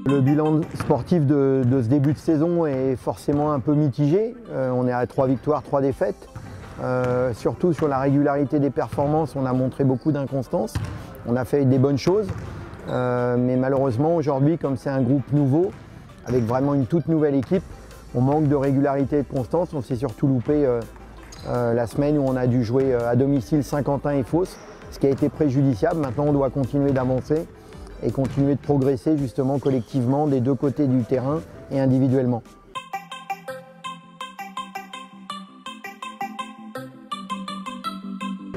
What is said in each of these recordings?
Le bilan sportif de ce début de saison est forcément un peu mitigé. On est à 3 victoires, 3 défaites. Surtout sur la régularité des performances, on a montré beaucoup d'inconstance. On a fait des bonnes choses, mais malheureusement aujourd'hui, comme c'est un groupe nouveau, avec vraiment une toute nouvelle équipe, on manque de régularité et de constance. On s'est surtout loupé la semaine où on a dû jouer à domicile Saint-Quentin et Fos, ce qui a été préjudiciable. Maintenant, on doit continuer d'avancer et continuer de progresser justement collectivement des deux côtés du terrain et individuellement.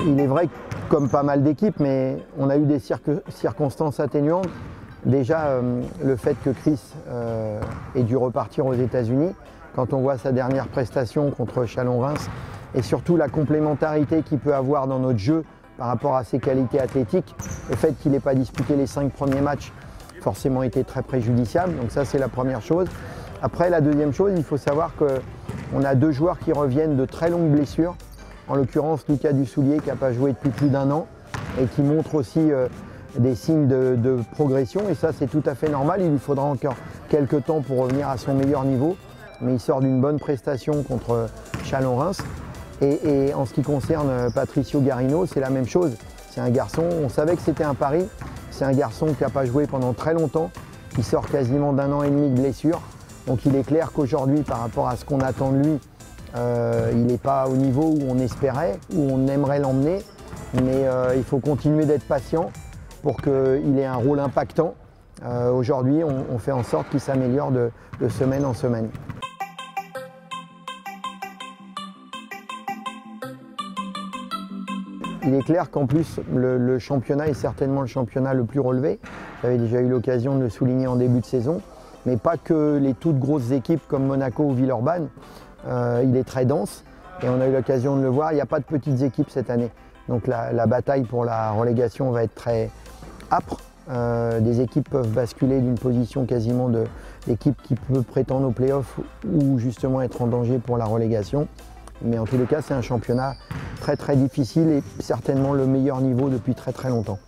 Il est vrai que comme pas mal d'équipes, mais on a eu des circonstances atténuantes. Déjà, le fait que Chris ait dû repartir aux États-Unis, quand on voit sa dernière prestation contre Chalon-Reims, et surtout la complémentarité qu'il peut avoir dans notre jeu par rapport à ses qualités athlétiques, le fait qu'il n'ait pas disputé les 5 premiers matchs, forcément été très préjudiciable. Donc ça, c'est la première chose. Après, la deuxième chose, il faut savoir qu'on a 2 joueurs qui reviennent de très longues blessures. En l'occurrence, Lucas Dussoulier, qui n'a pas joué depuis plus d'1 an et qui montre aussi des signes de progression. Et ça, c'est tout à fait normal. Il lui faudra encore quelques temps pour revenir à son meilleur niveau. Mais il sort d'une bonne prestation contre Chalon-Reims. Et en ce qui concerne Patricio Garino, c'est la même chose. C'est un garçon, on savait que c'était un pari. C'est un garçon qui n'a pas joué pendant très longtemps, qui sort quasiment d'1 an et demi de blessure. Donc il est clair qu'aujourd'hui, par rapport à ce qu'on attend de lui, il n'est pas au niveau où on espérait, où on aimerait l'emmener. Mais il faut continuer d'être patient pour qu'il ait un rôle impactant. Aujourd'hui, on fait en sorte qu'il s'améliore de semaine en semaine. Il est clair qu'en plus, le championnat est certainement le championnat le plus relevé. J'avais déjà eu l'occasion de le souligner en début de saison, mais pas que les toutes grosses équipes comme Monaco ou Villeurbanne. Il est très dense et on a eu l'occasion de le voir. Il n'y a pas de petites équipes cette année. Donc la bataille pour la relégation va être très âpre. Des équipes peuvent basculer d'une position quasiment de l'équipe qui peut prétendre aux playoffs ou justement être en danger pour la relégation. Mais en tous les cas, c'est un championnat très très difficile et certainement le meilleur niveau depuis très très longtemps.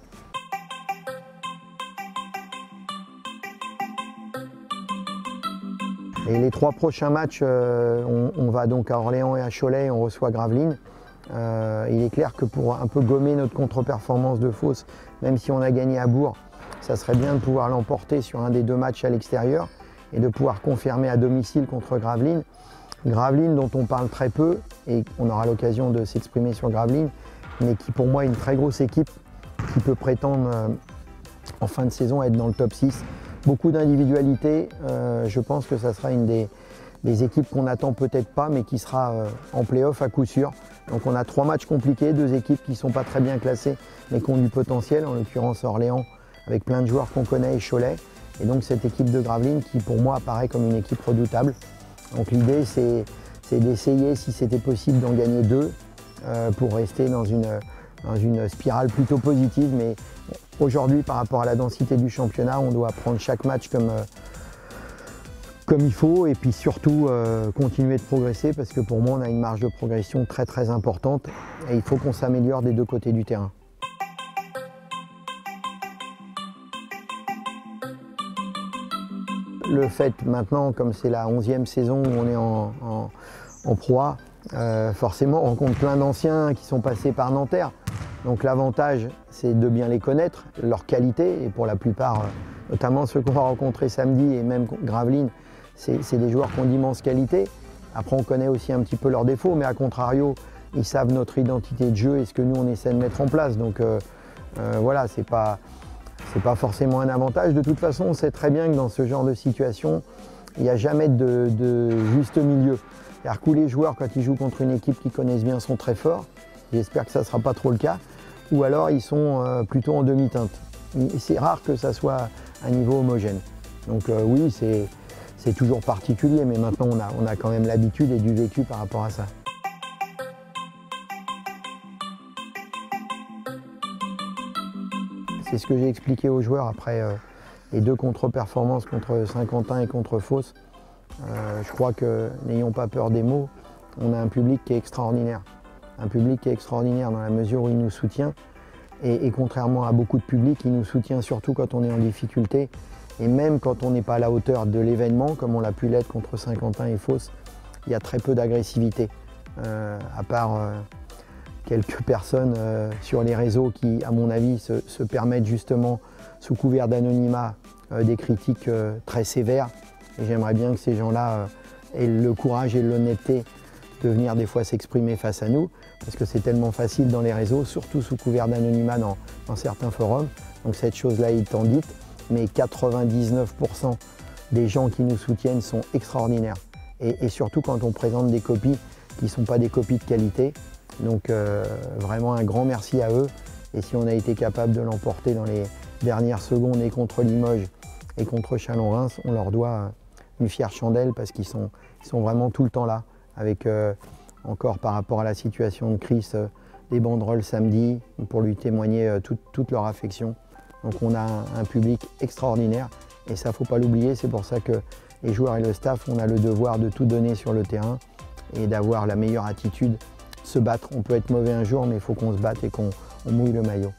Et les 3 prochains matchs, on va donc à Orléans et à Cholet et on reçoit Gravelines. Il est clair que pour un peu gommer notre contre-performance de Fos, même si on a gagné à Bourg, ça serait bien de pouvoir l'emporter sur un des 2 matchs à l'extérieur et de pouvoir confirmer à domicile contre Gravelines. Gravelines dont on parle très peu et on aura l'occasion de s'exprimer sur Gravelines, mais qui pour moi est une très grosse équipe qui peut prétendre en fin de saison être dans le top 6. Beaucoup d'individualité, je pense que ça sera une des équipes qu'on n'attend peut-être pas mais qui sera en play-off à coup sûr. Donc on a 3 matchs compliqués, 2 équipes qui ne sont pas très bien classées mais qui ont du potentiel, en l'occurrence Orléans avec plein de joueurs qu'on connaît et Cholet. Et donc cette équipe de Gravelines qui pour moi apparaît comme une équipe redoutable. Donc l'idée c'est d'essayer si c'était possible d'en gagner 2 pour rester dans une spirale plutôt positive. Mais aujourd'hui par rapport à la densité du championnat, on doit prendre chaque match comme il faut et puis surtout continuer de progresser parce que pour moi on a une marge de progression très très importante et il faut qu'on s'améliore des 2 côtés du terrain. Le fait maintenant, comme c'est la 11e saison où on est en proie, forcément on rencontre plein d'anciens qui sont passés par Nanterre. Donc l'avantage c'est de bien les connaître, leur qualité et pour la plupart, notamment ceux qu'on va rencontrer samedi et même Gravelines, c'est des joueurs qui ont d'immenses qualités. Après on connaît aussi un petit peu leurs défauts, mais à contrario, ils savent notre identité de jeu et ce que nous on essaie de mettre en place. Donc voilà, c'est pas forcément un avantage. De toute façon, on sait très bien que dans ce genre de situation, il n'y a jamais de juste milieu. C'est-à-dire que les joueurs, quand ils jouent contre une équipe qu'ils connaissent bien, sont très forts. J'espère que ça ne sera pas trop le cas. Ou alors, ils sont plutôt en demi-teinte. C'est rare que ça soit un niveau homogène. Donc oui, c'est toujours particulier, mais maintenant, on a quand même l'habitude et du vécu par rapport à ça. C'est ce que j'ai expliqué aux joueurs après les 2 contre-performances contre Saint-Quentin et contre Fos. Je crois que, n'ayons pas peur des mots, on a un public qui est extraordinaire. Un public qui est extraordinaire dans la mesure où il nous soutient. Et contrairement à beaucoup de publics, il nous soutient surtout quand on est en difficulté. Et même quand on n'est pas à la hauteur de l'événement, comme on l'a pu l'être contre Saint-Quentin et Fos, il y a très peu d'agressivité, à part quelques personnes sur les réseaux qui, à mon avis, se permettent justement, sous couvert d'anonymat, des critiques très sévères. Et j'aimerais bien que ces gens-là aient le courage et l'honnêteté de venir des fois s'exprimer face à nous, parce que c'est tellement facile dans les réseaux, surtout sous couvert d'anonymat dans certains forums. Donc cette chose-là étant dite, mais 99% des gens qui nous soutiennent sont extraordinaires. Et surtout quand on présente des copies qui ne sont pas des copies de qualité. Donc vraiment un grand merci à eux. Et si on a été capable de l'emporter dans les dernières secondes et contre Limoges et contre Châlons-Reims, on leur doit une fière chandelle parce qu'ils sont vraiment tout le temps là. Avec encore par rapport à la situation de Chris, des banderoles samedi pour lui témoigner toute leur affection. Donc on a un public extraordinaire et ça, faut pas l'oublier. C'est pour ça que les joueurs et le staff, on a le devoir de tout donner sur le terrain et d'avoir la meilleure attitude. Se battre, on peut être mauvais un jour, mais il faut qu'on se batte et qu'on mouille le maillot.